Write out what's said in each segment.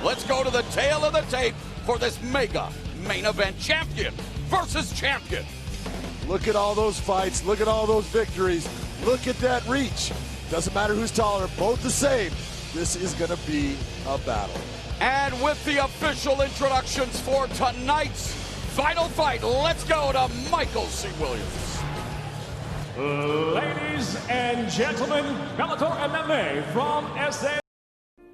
Let's go to the tail of the tape for this mega main event. Champion versus champion. Look at all those fights. Look at all those victories. Look at that reach. Doesn't matter who's taller, both the same. This is going to be a battle. And with the official introductions for tonight's final fight, let's go to Michael C. Williams. Ladies and gentlemen, Bellator MMA from SA.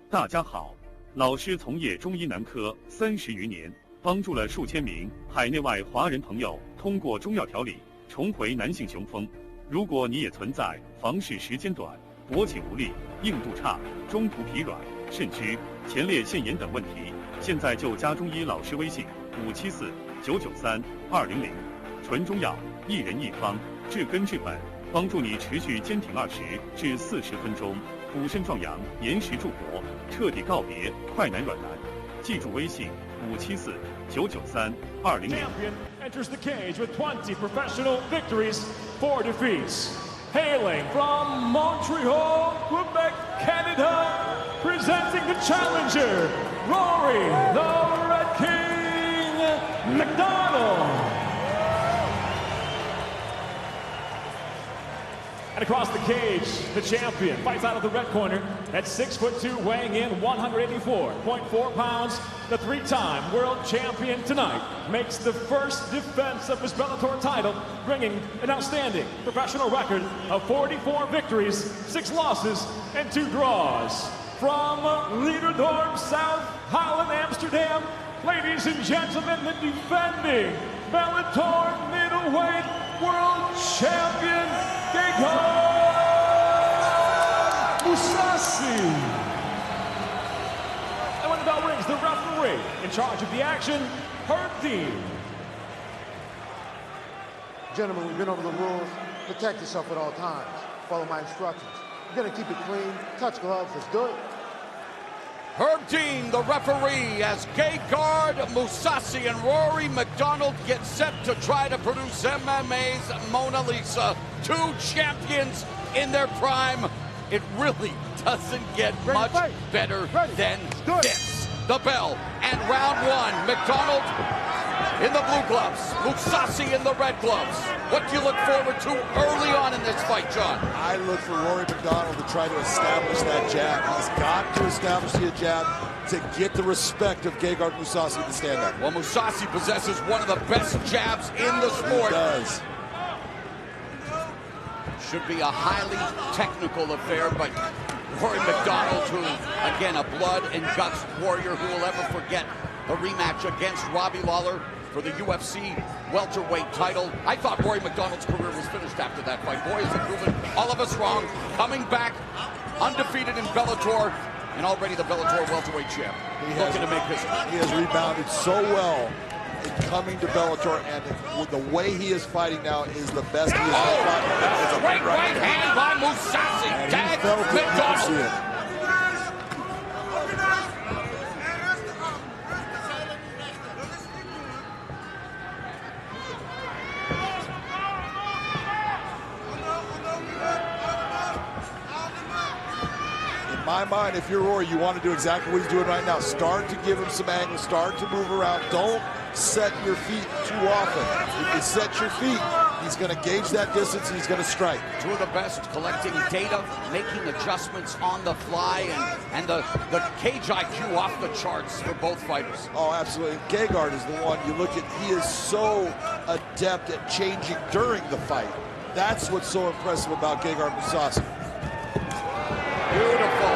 大家好，老师从业中医男科30余年，帮助了数千名海内外华人朋友通过中药调理重回男性雄风。如果你也存在房事时间短、勃起无力、硬度差、中途疲软、肾虚、前列腺炎等问题，现在就加中医老师微信574-993-200，纯中药，一人一方，治根治本，帮助你持续坚挺20至40分钟，补肾壮阳，延时助勃，彻底告别快男软男。记住微信574-993-200。 Champion enters the cage with 20 professional victories, 4 defeats. Hailing from Montreal, Quebec, Canada, presenting the challenger, Rory the Red King McDonald. And across the cage, the champion fights out of the red corner at 6'2", weighing in 184.4 pounds. The 3-time world champion tonight makes the first defense of his Bellator title, bringing an outstanding professional record of 44 victories, 6 losses, and 2 draws. From Leiderdorp, South Holland, Amsterdam, ladies and gentlemen, the defending Bellator middleweight world champion, Gegard Mousasi. And when the bell rings, the referee in charge of the action, Herb Dean. Gentlemen, we've been over the rules. Protect yourself at all times. Follow my instructions. You're gonna keep it clean. Touch gloves. Let's do it. Herb Dean, the referee, as Gegard Mousasi and Rory McDonald get set to try to produce MMA's Mona Lisa. 2 champions in their prime. It really doesn't get much better than this. The bell and round 1. McDonald in the blue gloves, Mousasi in the red gloves. What do you look forward to early on in this fight, John? I look for Rory McDonald to try to establish that jab. He's got to establish the jab to get the respect of Gegard Mousasi to stand up. Well, Mousasi possesses one of the best jabs in the sport. He does. Should be a highly technical affair, but Rory McDonald, who, again, a blood and guts warrior, who will ever forget the rematch against Robbie Lawler for the UFC welterweight title. I thought Rory McDonald's career was finished after that fight. Boy, has he proven all of us wrong. Coming back, undefeated in Bellator, and already the Bellator welterweight champ. Looking to make history. He has rebounded so well in coming to Bellator, and the way he is fighting now is the best he has ever fought. That's a great right hand by Mousasi. Tag McDonald. In my mind, if you're Rory, you want to do exactly what he's doing right now. Start to give him some angle, start to move around. Don't set your feet too often. If you set your feet, he's going to gauge that distance and he's going to strike. 2 of the best collecting data, making adjustments on the fly, and the cage IQ off the charts for both fighters. Oh, absolutely. Gegard is the one you look at. He is so adept at changing during the fight. That's what's so impressive about Gegard Mousasi. Beautiful.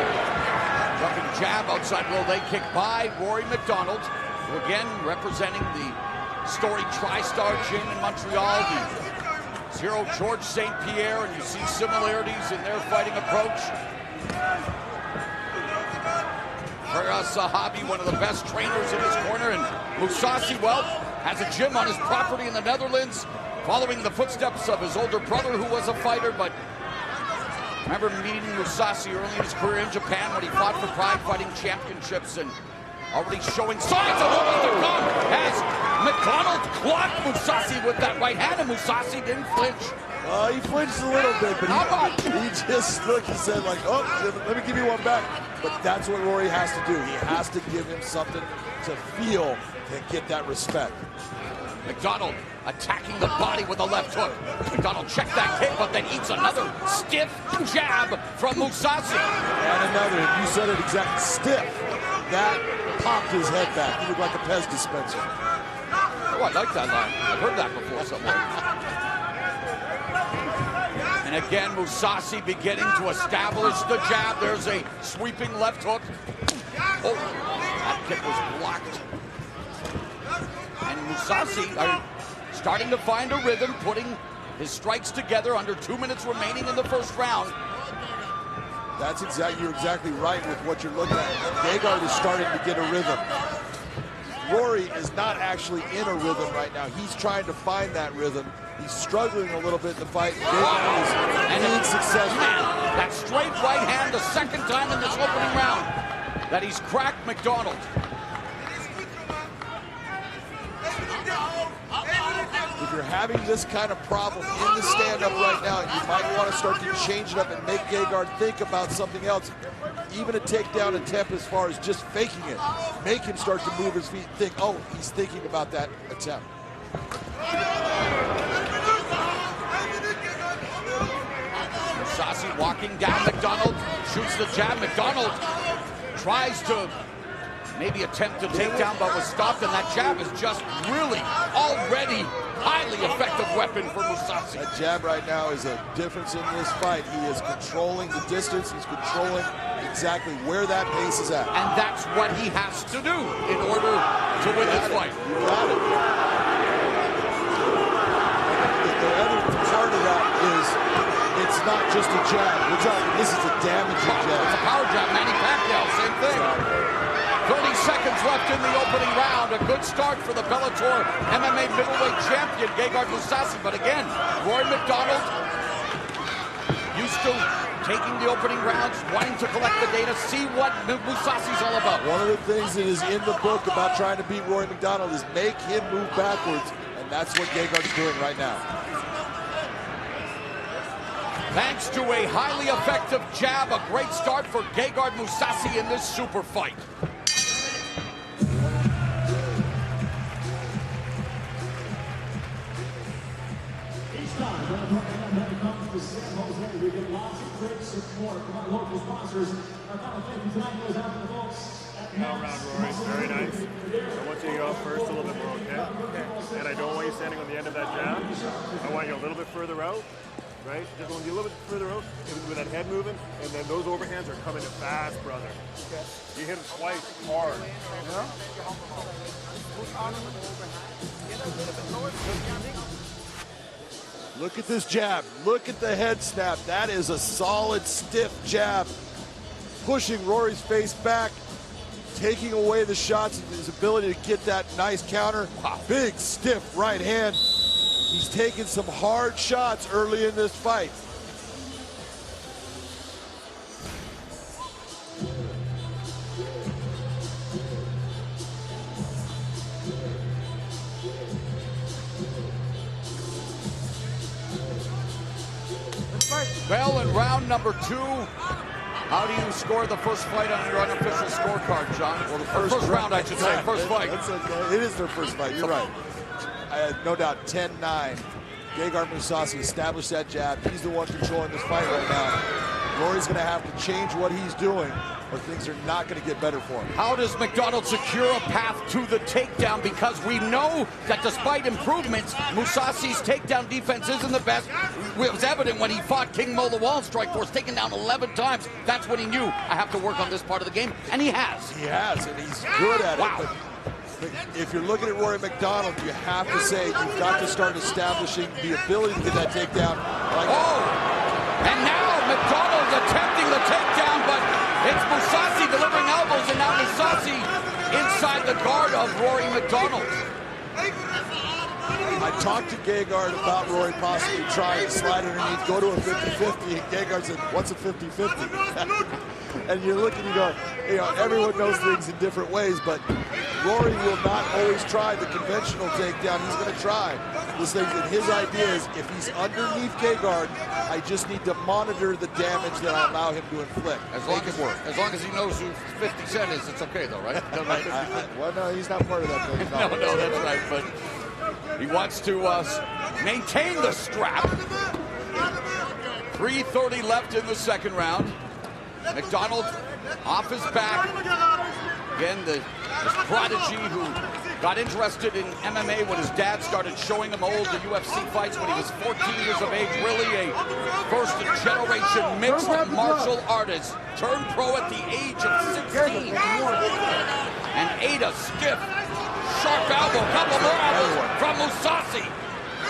Jumping jab outside low leg kick by Rory McDonald, who again representing the storied TriStar Gym in Montreal, the Zero George St. Pierre, and you see similarities in their fighting approach. Farah Sahabi, one of the best trainers in his corner, and Mousasi, well, has a gym on his property in the Netherlands, following the footsteps of his older brother, who was a fighter. But I remember meeting Mousasi early in his career in Japan when he fought for Pride Fighting Championships, and already showing signs of what was to come as McDonald clocked Mousasi with that right hand, and Mousasi didn't flinch. He flinched a little bit, but he just, look, he said like, oh, let me give you one back. But that's what Rory has to do. He has to give him something to feel and get that respect. McDonald attacking the body with a left hook. McDonald checked that kick, but then eats another stiff jab from Mousasi. And another, you said it exactly, stiff. That popped his head back. He looked like a Pez dispenser. Oh, I like that line. I've heard that before somewhere. And again, Mousasi beginning to establish the jab. There's a sweeping left hook. Oh, that kick was blocked. And Mousasi are starting to find a rhythm, putting his strikes together under 2 minutes remaining in the first round. That's exactly, you're exactly right with what you're looking at. Gegard is starting to get a rhythm. Rory is not actually in a rhythm right now. He's trying to find that rhythm. He's struggling a little bit in the fight. Gegard is being successful. Man, that straight right hand, the second time in this opening round that he's cracked McDonald. If you're having this kind of problem in the stand-up right now, you might want to start to change it up and make Gegard think about something else. Even a takedown attempt as far as just faking it. Make him start to move his feet and think, oh, he's thinking about that attempt. Mousasi walking down McDonald, shoots the jab. McDonald tries to maybe attempt to take down, but was stopped, and that jab is just really already highly effective weapon for Mousasi. That jab right now is a difference in this fight. He is controlling the distance. He's controlling exactly where that pace is at. And that's what he has to do in order to win this fight. You got it. The other part of that is it's not just a jab. This is a damaging jab. It's a power jab. Manny Pacquiao, same thing. 30 seconds left in the opening round. A good start for the Bellator MMA middleweight champion, Gegard Mousasi. But again, Rory McDonald used to taking the opening rounds, wanting to collect the data, see what Mousasi's all about. One of the things that is in the book about trying to beat Rory McDonald is make him move backwards, and that's what Gegard's doing right now. Thanks to a highly effective jab, a great start for Gegard Mousasi in this super fight. Each time when it comes to San Jose, we get lots of great support from our local sponsors. Our final thank you tonight goes out to the folks. All round, Rory. Very nice. I want you to go up first a little bit more, okay? And I don't want you standing on the end of that jab. I want you a little bit further out, right? Just want you a little bit further out with that head moving, and then those overhands are coming in fast, brother. Okay. You hit them twice hard. Yeah? Look at this jab. Look at the head snap. That is a solid, stiff jab. Pushing Rory's face back, taking away the shots and his ability to get that nice counter. Big, stiff right hand. He's taken some hard shots early in this fight. Well, in round number 2, how do you score the first fight on your unofficial scorecard, John? Well, the first round, I should say. First fight. That's okay. It is their first fight. You're right. I had no doubt 10-9. Gegard Mousasi established that jab. He's the one controlling this fight right now. Rory's going to have to change what he's doing, or things are not going to get better for him. How does McDonald secure a path to the takedown? Because we know that despite improvements, Mousasi's takedown defense isn't the best. It was evident when he fought King Mo Lawal in Strikeforce, taken down 11 times. That's when he knew, I have to work on this part of the game, and he has. He has, and he's good at it. But if you're looking at Rory McDonald, you have to say you've got to start establishing the ability to get that takedown. And now McDonald's attempting the takedown, but it's Mousasi delivering elbows, and now Mousasi inside the guard of Rory McDonald. I talked to Gegard about Rory possibly trying to slide underneath, go to a 50-50, and Gegard said, what's a 50-50? And you're looking, you go, you know, everyone knows things in different ways, but Rory will not always try the conventional takedown. He's going to try those things. And his idea is, if he's underneath Gegard, I just need to monitor the damage that I allow him to inflict. As long as he knows who 50 Cent is, it's okay, though, right? Well, no, he's not part of that thing. No, that's right. But he wants to maintain the strap. 3:30 left in the second round. McDonald off his back. Again, this prodigy who got interested in MMA when his dad started showing him the UFC fights when he was 14 years of age. Really a first-generation mixed martial artist. Turned pro at the age of 16. And ate a stiff, sharp elbow. Couple more elbows from Mousasi.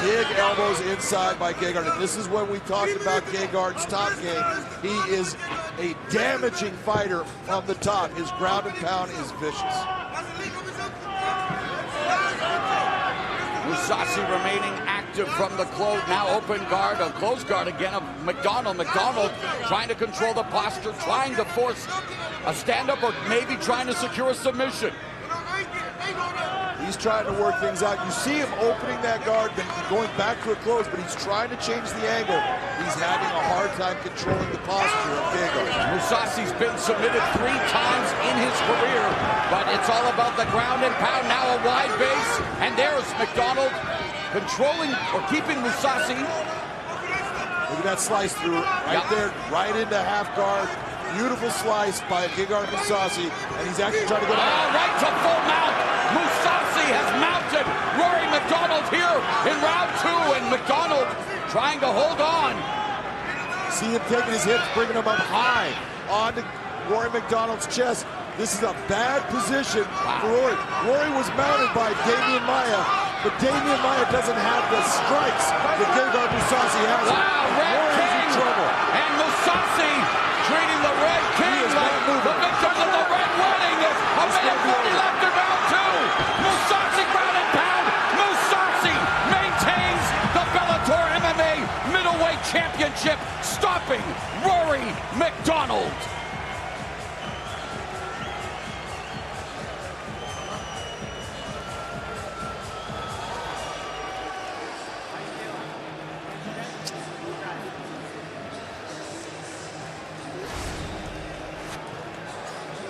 Big elbows inside by Gegard. And this is when we talked about Gegard's top game. He is a damaging fighter from the top. His ground and pound is vicious. Mousasi remaining active from the close, now open guard, a close guard again of McDonald. McDonald trying to control the posture, trying to force a stand-up or maybe trying to secure a submission. He's trying to work things out. You see him opening that guard, then going back to a close, but he's trying to change the angle. He's having a hard time controlling the posture of Gegard. Mousasi's been submitted 3 times in his career, but it's all about the ground and pound. Now a wide base, and there's McDonald controlling or keeping Mousasi. Look at that slice through right there, right into half guard. Beautiful slice by Gegard Mousasi, and he's actually trying to go down. Right to full mount. Mousasi has mounted Rory McDonald here in round 2, and McDonald trying to hold on. See him taking his hips, bringing them up high onto Rory McDonald's chest. This is a bad position for Rory. Rory was mounted by Damian Maia, but Damian Maia doesn't have the strikes that Gegard Mousasi has. Wow, Red King! Trouble. And Mousasi treating the Red King like the victors of the Red Wedding. A minute 40 left in round 2. Mousasi ground and pound. Mousasi maintains the Bellator MMA middleweight championship, stopping Rory McDonald.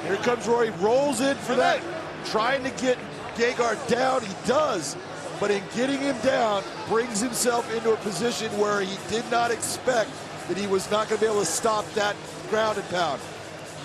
Here comes Rory, rolls in for that, trying to get Gegard down. He does, but in getting him down, brings himself into a position where he did not expect that he was not going to be able to stop that ground and pound.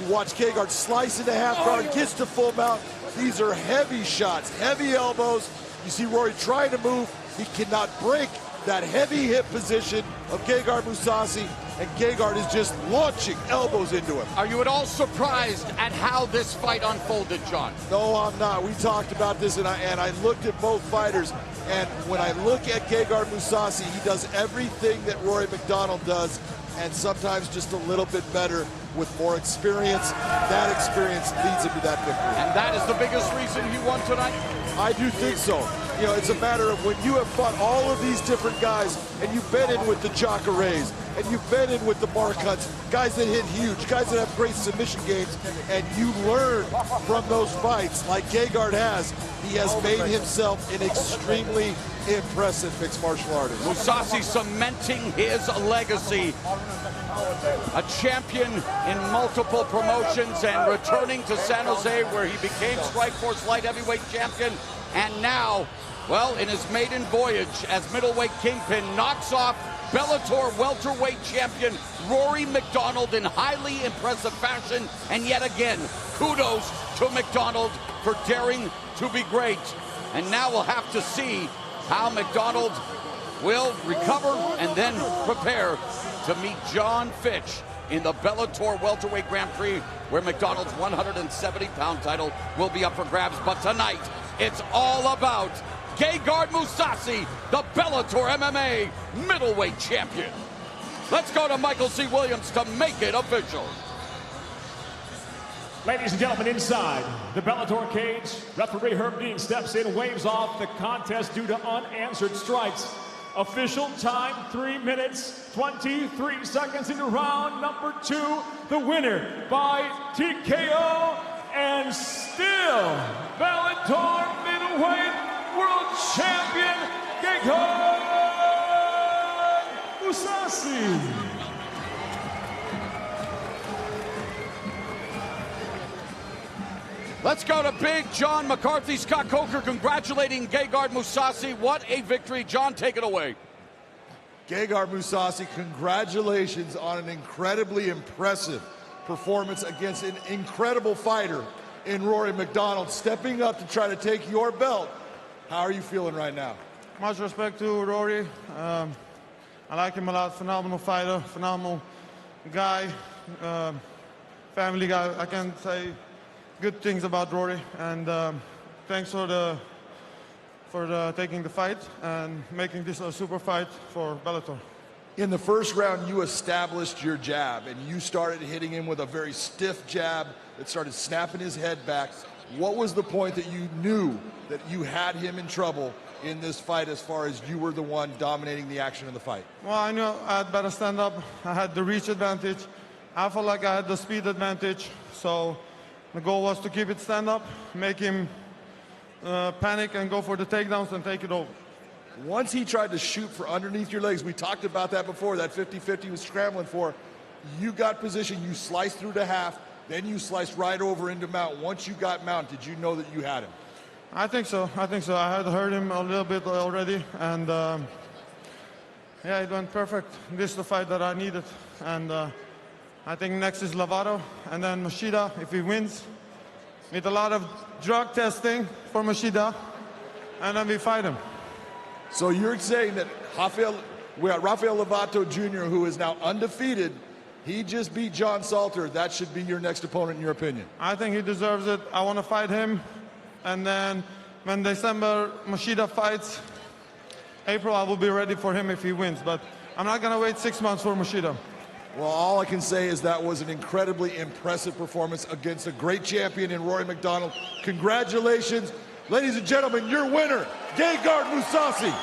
You watch Gegard slice into half guard, gets to full mount. These are heavy shots, heavy elbows. You see Rory trying to move. He cannot break that heavy hip position of Gegard Mousasi, and Gegard is just launching elbows into him. Are you at all surprised at how this fight unfolded, John? No, I'm not. We talked about this, and I looked at both fighters, and when I look at Gegard Mousasi, he does everything that Rory McDonald does, and sometimes just a little bit better with more experience. That experience leads him to that victory. And that is the biggest reason he won tonight? I do think so. You know, it's a matter of when you have fought all of these different guys, and you've been in with the Jacarays, and you've been in with the Mark Hunts, guys that hit huge, guys that have great submission games, and you learn from those fights like Gegard has. He has made himself an extremely impressive mixed martial artist. Mousasi cementing his legacy. A champion in multiple promotions and returning to San Jose where he became Strikeforce light heavyweight champion. And now, well, in his maiden voyage as middleweight kingpin, knocks off Bellator welterweight champion Rory McDonald in highly impressive fashion. And yet again, kudos to McDonald for daring to be great. And now we'll have to see how McDonald will recover and then prepare to meet John Fitch in the Bellator welterweight Grand Prix, where McDonald's 170-pound title will be up for grabs. But tonight, it's all about Gegard Mousasi, the Bellator MMA middleweight champion. Let's go to Michael C. Williams to make it official. Ladies and gentlemen, inside the Bellator cage, referee Herb Dean steps in, waves off the contest due to unanswered strikes. Official time, 3 minutes, 23 seconds into round number 2. The winner by TKO and still Bellator middleweight world champion, Gegard Mousasi. Let's go to Big John McCarthy. Scott Coker congratulating Gegard Mousasi. What a victory. John, take it away. Gegard Mousasi, congratulations on an incredibly impressive performance against an incredible fighter in Rory McDonald, stepping up to try to take your belt. How are you feeling right now? Much respect to Rory. I like him a lot. Phenomenal fighter, phenomenal guy, family guy. I can say good things about Rory, and thanks for taking the fight and making this a super fight for Bellator. In the first round, you established your jab, and you started hitting him with a very stiff jab that started snapping his head back. What was the point that you knew that you had him in trouble in this fight as far as you were the one dominating the action of the fight? Well, I knew I had better stand up. I had the reach advantage. I felt like I had the speed advantage, so the goal was to keep it stand up, make him panic and go for the takedowns and take it over. Once he tried to shoot for underneath your legs, we talked about that before, that 50-50 he was scrambling for. You got position, you sliced through to half, then you sliced right over into mount. Once you got mount, did you know that you had him? I think so. I had heard him a little bit already, and yeah, it went perfect. This is the fight that I needed, and I think next is Lovato, and then Machida, if he wins. With a lot of drug testing for Machida, and then we fight him. So you're saying that we got Rafael Lovato Jr., who is now undefeated. He just beat John Salter. That should be your next opponent, in your opinion? I think he deserves it. I want to fight him. And then when December Machida fights, April, I will be ready for him if he wins. But I'm not going to wait 6 months for Machida. Well, all I can say is that was an incredibly impressive performance against a great champion in Rory McDonald. Congratulations. Ladies and gentlemen, your winner, Gegard Mousasi.